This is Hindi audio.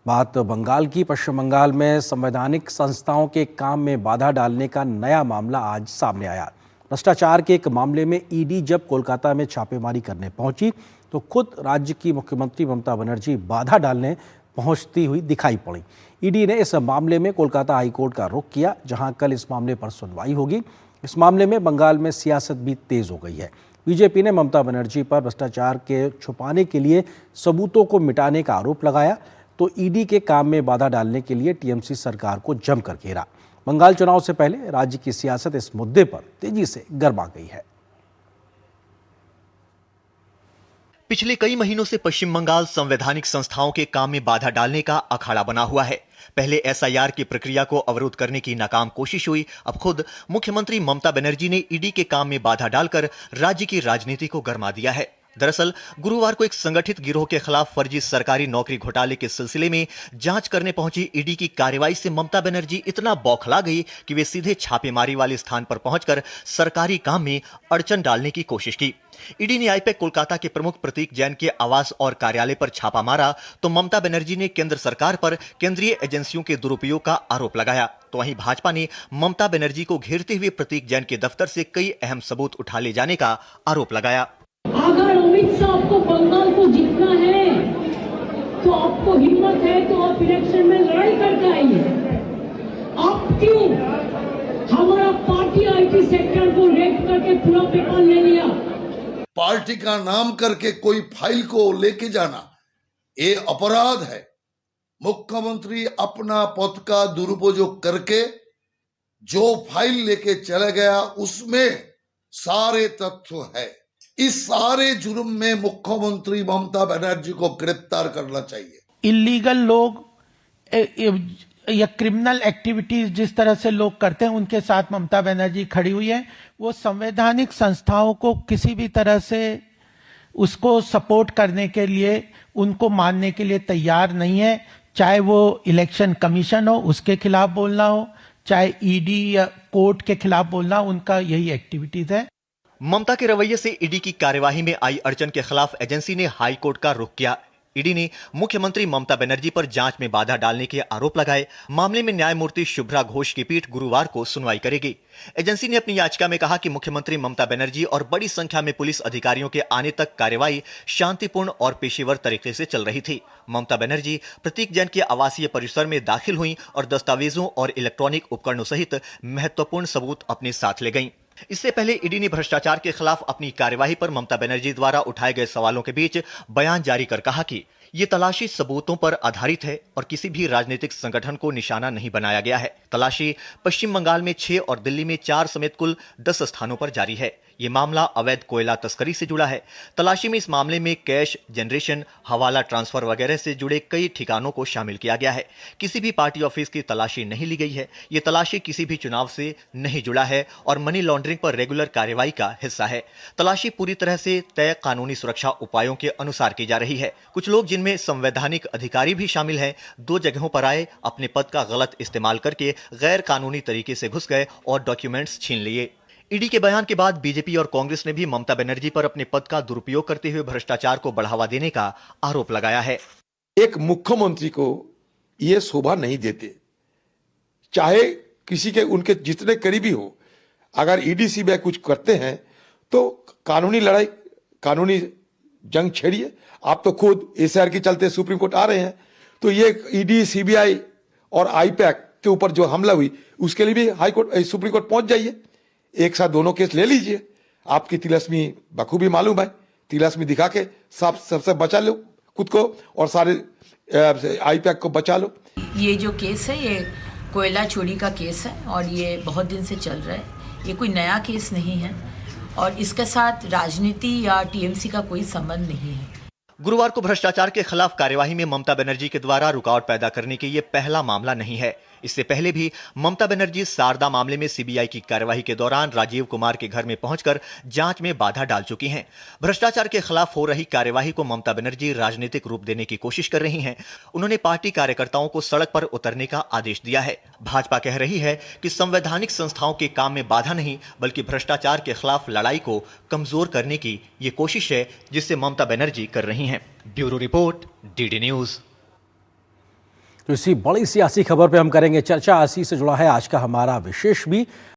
बात बंगाल की। पश्चिम बंगाल में संवैधानिक संस्थाओं के काम में बाधा डालने का नया मामला आज सामने आया। भ्रष्टाचार के एक मामले में ईडी जब कोलकाता में छापेमारी करने पहुंची तो खुद राज्य की मुख्यमंत्री ममता बनर्जी बाधा डालने पहुंचती हुई दिखाई पड़ी। ईडी ने इस मामले में कोलकाता हाईकोर्ट का रुख किया, जहां कल इस मामले पर सुनवाई होगी। इस मामले में बंगाल में सियासत भी तेज हो गई है। बीजेपी ने ममता बनर्जी पर भ्रष्टाचार के छुपाने के लिए सबूतों को मिटाने का आरोप लगाया तो ईडी के काम में बाधा डालने के लिए टीएमसी सरकार को जमकर घेरा। बंगाल चुनाव से पहले राज्य की सियासत इस मुद्दे पर तेजी से गरमा गई है। पिछले कई महीनों से पश्चिम बंगाल संवैधानिक संस्थाओं के काम में बाधा डालने का अखाड़ा बना हुआ है। पहले एसआईआर की प्रक्रिया को अवरुद्ध करने की नाकाम कोशिश हुई। अब खुद मुख्यमंत्री ममता बनर्जी ने ईडी के काम में बाधा डालकर राज्य की राजनीति को गरमा दिया है। दरअसल गुरुवार को एक संगठित गिरोह के खिलाफ फर्जी सरकारी नौकरी घोटाले के सिलसिले में जांच करने पहुंची ईडी की कार्रवाई से ममता बनर्जी इतना बौखला गई कि वे सीधे छापेमारी वाले स्थान पर पहुंचकर सरकारी काम में अड़चन डालने की कोशिश की। ईडी ने आईपैक कोलकाता के प्रमुख प्रतीक जैन के आवास और कार्यालय पर छापा मारा तो ममता बनर्जी ने केंद्र सरकार पर केंद्रीय एजेंसियों के दुरुपयोग का आरोप लगाया। तो वहीं भाजपा ने ममता बनर्जी को घेरते हुए प्रतीक जैन के दफ्तर से कई अहम सबूत उठा ले जाने का आरोप लगाया। अगर अमित शाह आपको बंगाल को जीतना है तो आपको हिम्मत है तो आप इलेक्शन में लड़ाई करके आइए। आप क्यों हमारा पार्टी आईटी सेक्टर को रेप करके पूरा पेपर ले लिया? पार्टी का नाम करके कोई फाइल को लेके जाना ये अपराध है। मुख्यमंत्री अपना पद का दुरुपयोग करके जो फाइल लेके चला गया उसमें सारे तथ्य है। इस सारे जुर्म में मुख्यमंत्री ममता बनर्जी को गिरफ्तार करना चाहिए। इलीगल लोग या क्रिमिनल एक्टिविटीज जिस तरह से लोग करते हैं उनके साथ ममता बनर्जी खड़ी हुई है। वो संवैधानिक संस्थाओं को किसी भी तरह से उसको सपोर्ट करने के लिए, उनको मानने के लिए तैयार नहीं है। चाहे वो इलेक्शन कमीशन हो उसके खिलाफ बोलना हो, चाहे ईडी या कोर्ट के खिलाफ बोलना, उनका यही एक्टिविटीज है। ममता के रवैये से ईडी की कार्यवाही में आई अड़चन के खिलाफ एजेंसी ने हाई कोर्ट का रुख किया। ईडी ने मुख्यमंत्री ममता बनर्जी पर जांच में बाधा डालने के आरोप लगाए। मामले में न्यायमूर्ति शुभ्रा घोष की पीठ गुरुवार को सुनवाई करेगी। एजेंसी ने अपनी याचिका में कहा कि मुख्यमंत्री ममता बनर्जी और बड़ी संख्या में पुलिस अधिकारियों के आने तक कार्यवाही शांतिपूर्ण और पेशेवर तरीके से चल रही थी। ममता बनर्जी प्रतीक जैन के आवासीय परिसर में दाखिल हुई और दस्तावेजों और इलेक्ट्रॉनिक उपकरणों सहित महत्वपूर्ण सबूत अपने साथ ले गईं। इससे पहले ईडी ने भ्रष्टाचार के खिलाफ अपनी कार्यवाही पर ममता बनर्जी द्वारा उठाए गए सवालों के बीच बयान जारी कर कहा कि ये तलाशी सबूतों पर आधारित है और किसी भी राजनीतिक संगठन को निशाना नहीं बनाया गया है। तलाशी पश्चिम बंगाल में 6 और दिल्ली में 4 समेत कुल 10 स्थानों पर जारी है। ये मामला अवैध कोयला तस्करी से जुड़ा है। तलाशी में इस मामले में कैश जनरेशन, हवाला ट्रांसफर वगैरह से जुड़े कई ठिकानों को शामिल किया गया है। किसी भी पार्टी ऑफिस की तलाशी नहीं ली गई है। ये तलाशी किसी भी चुनाव से नहीं जुड़ा है और मनी लॉन्ड्रिंग पर रेगुलर कार्रवाई का हिस्सा है। तलाशी पूरी तरह से तय कानूनी सुरक्षा उपायों के अनुसार की जा रही है। कुछ लोग, जिनमें संवैधानिक अधिकारी भी शामिल हैं, 2 जगहों पर आए, अपने पद का गलत इस्तेमाल करके गैर कानूनी तरीके से घुस गए और डॉक्यूमेंट्स छीन लिए। ईडी के बयान के बाद बीजेपी और कांग्रेस ने भी ममता बनर्जी पर अपने पद का दुरुपयोग करते हुए भ्रष्टाचार को बढ़ावा देने का आरोप लगाया है। एक मुख्यमंत्री को यह शोभा नहीं देते, चाहे किसी के उनके जितने करीबी हो। अगर ईडी सीबीआई कुछ करते हैं तो कानूनी लड़ाई, कानूनी जंग छेड़िए। आप तो खुद एसआईआर के चलते सुप्रीम कोर्ट आ रहे हैं, तो ये ईडी सीबीआई और आईपैक के ऊपर जो हमला हुई उसके लिए भी हाई कोर्ट, सुप्रीम कोर्ट पहुंच जाइए। एक साथ दोनों केस ले लीजिए। आपकी तिलस्मी बखूबी मालूम है, तिलस्मी दिखा के सबसे बचा लो खुद को और सारे आईपैक को बचा लो। ये जो केस है ये कोयला चोरी का केस है और ये बहुत दिन से चल रहा है। ये कोई नया केस नहीं है और इसके साथ राजनीति या टीएमसी का कोई संबंध नहीं है। गुरुवार को भ्रष्टाचार के खिलाफ कार्यवाही में ममता बनर्जी के द्वारा रुकावट पैदा करने के ये पहला मामला नहीं है। इससे पहले भी ममता बनर्जी शारदा मामले में सीबीआई की कार्यवाही के दौरान राजीव कुमार के घर में पहुंचकर जांच में बाधा डाल चुकी हैं। भ्रष्टाचार के खिलाफ हो रही कार्यवाही को ममता बनर्जी राजनीतिक रूप देने की कोशिश कर रही हैं। उन्होंने पार्टी कार्यकर्ताओं को सड़क पर उतरने का आदेश दिया है। भाजपा कह रही है कि संवैधानिक संस्थाओं के काम में बाधा नहीं, बल्कि भ्रष्टाचार के खिलाफ लड़ाई को कमजोर करने की ये कोशिश है जिससे ममता बनर्जी कर रही हैं। Bureau report, DD news. तो इसी बड़ी सियासी खबर पे हम करेंगे चर्चा। इसी से जुड़ा है आज का हमारा विशेष भी।